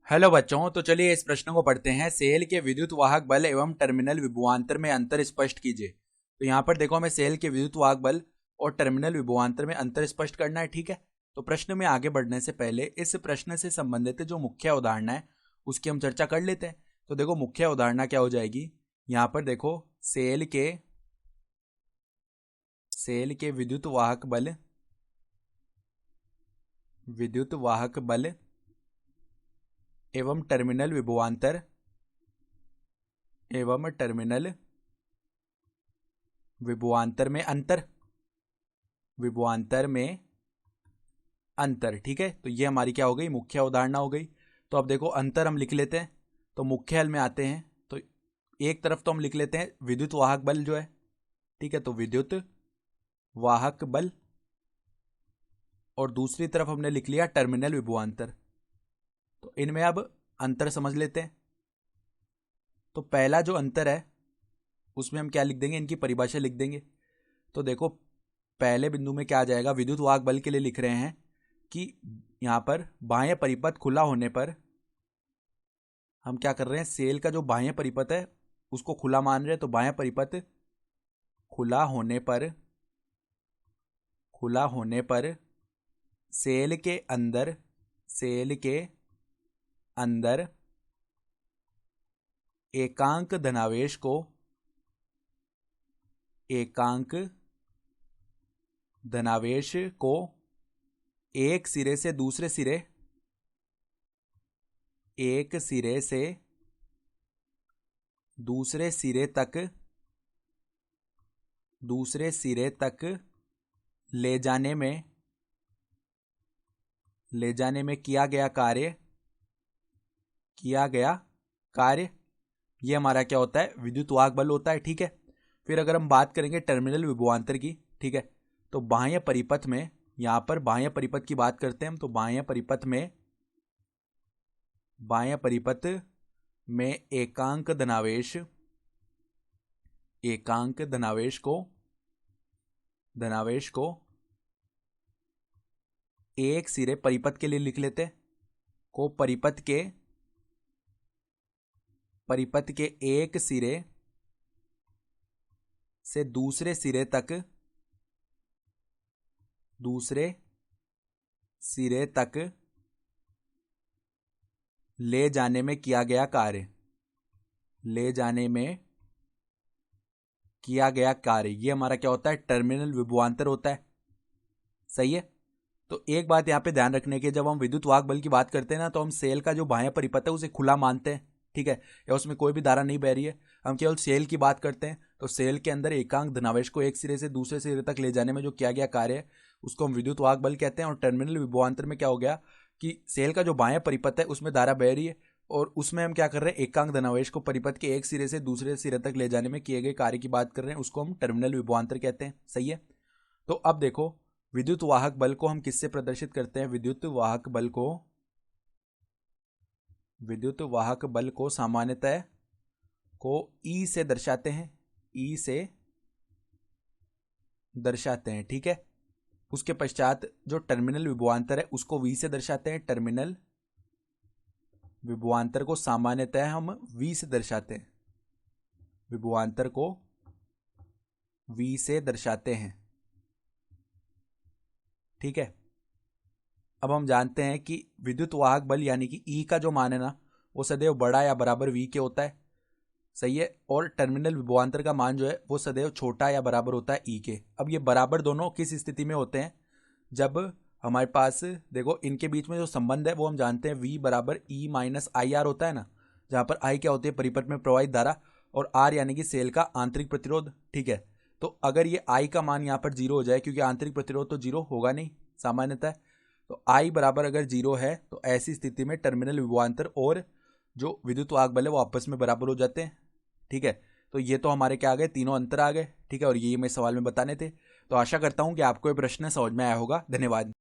Hello बच्चों, तो चलिए इस प्रश्न को पढ़ते हैं। सेल के विद्युत वाहक बल एवं टर्मिनल विभवांतर में अंतर स्पष्ट कीजिए। तो यहाँ पर देखो, हमें सेल के विद्युत वाहक बल और टर्मिनल विभवांतर में अंतर स्पष्ट करना है। ठीक है, तो प्रश्न में आगे बढ़ने से पहले इस प्रश्न से संबंधित जो मुख्य उदाहरण है उसकी हम चर्चा कर लेते हैं। तो देखो, मुख्य उदाहरण क्या हो जाएगी। यहाँ पर देखो, सेल के विद्युत वाहक बल एवं टर्मिनल विभवांतर में अंतर। ठीक है, तो ये हमारी क्या हो गई, मुख्य अवधारणा हो गई। तो अब देखो, अंतर हम लिख लेते हैं। तो मुख्य हल में आते हैं तो एक तरफ तो हम लिख लेते हैं विद्युत वाहक बल जो है। ठीक है, तो विद्युत वाहक बल, और दूसरी तरफ हमने लिख लिया टर्मिनल विभवांतर। तो इनमें अब अंतर समझ लेते हैं। तो पहला जो अंतर है उसमें हम क्या लिख देंगे, इनकी परिभाषा लिख देंगे। तो देखो, पहले बिंदु में क्या आ जाएगा, विद्युत वाहक बल के लिए लिख रहे हैं कि यहां पर बाह्य परिपथ खुला होने पर हम क्या कर रहे हैं, सेल का जो बाह्य परिपथ है उसको खुला मान रहे हैं। तो बाह्य परिपथ खुला होने पर सेल के अंदर एकांक धनावेश को एक सिरे से दूसरे सिरे तक ले जाने में किया गया कार्य ये हमारा क्या होता है, विद्युत वाहक बल होता है। ठीक है, फिर अगर हम बात करेंगे टर्मिनल विभवांतर की, ठीक है, तो बाह्य परिपथ में, यहां पर बाह्य परिपथ की बात करते हैं हम। तो बाह्य परिपथ में एकांक धनावेश को एक सिरे, परिपथ के लिए लिख लेते हैं, को परिपथ के एक सिरे से दूसरे सिरे तक ले जाने में किया गया कार्य, ये हमारा क्या होता है, टर्मिनल विभवांतर होता है। सही है। तो एक बात यहाँ पे ध्यान रखने की, जब हम विद्युत वाहक बल की बात करते हैं ना, तो हम सेल का जो बाह्य परिपथ है उसे खुला मानते हैं। ठीक है, या उसमें कोई भी धारा नहीं बह रही है, हम केवल सेल की बात करते हैं। तो सेल के अंदर एकांक धनावेश को एक सिरे से दूसरे सिरे तक ले जाने में जो किया गया कार्य है उसको हम विद्युत वाहक बल कहते हैं। और टर्मिनल विभवांतर में क्या हो गया कि सेल का जो बाह्य परिपथ है उसमें धारा बह रही है, और उसमें हम क्या कर रहे हैं, एकांक धनावेश को परिपथ के एक सिरे से दूसरे सिरे तक ले जाने में किए गए कार्य की बात कर रहे हैं, उसको हम टर्मिनल विभवांतर कहते हैं। सही है। तो अब देखो, विद्युत वाहक बल को हम किससे प्रदर्शित करते हैं, विद्युत वाहक बल को सामान्यतः ई से दर्शाते हैं। ठीक है, उसके पश्चात जो टर्मिनल विभवांतर है उसको वी से दर्शाते हैं। टर्मिनल विभवांतर को सामान्यतः हम वी से दर्शाते हैं, ठीक है। अब हम जानते हैं कि विद्युत वाहक बल यानी कि ई का जो मान है ना, वो सदैव बड़ा या बराबर वी के होता है। सही है। और टर्मिनल विभवांतर का मान जो है वो सदैव छोटा या बराबर होता है ई के। अब ये बराबर दोनों किस स्थिति में होते हैं, जब हमारे पास देखो इनके बीच में जो संबंध है वो हम जानते हैं, वी बराबर ई माइनस आई आर होता है ना, जहां पर आई क्या होती है, परिपथ में प्रवाहित धारा, और आर यानी कि सेल का आंतरिक प्रतिरोध। ठीक है, तो अगर ये आई का मान यहाँ पर जीरो हो जाए, क्योंकि आंतरिक प्रतिरोध तो जीरो होगा नहीं सामान्यतः, तो आई बराबर अगर जीरो है तो ऐसी स्थिति में टर्मिनल विभवांतर और जो विद्युत वाहक बल है वो आपस में बराबर हो जाते हैं। ठीक है, तो ये तो हमारे क्या आ गए, तीनों अंतर आ गए। ठीक है, और ये मैं सवाल में बताने थे। तो आशा करता हूं कि आपको ये प्रश्न समझ में आया होगा। धन्यवाद।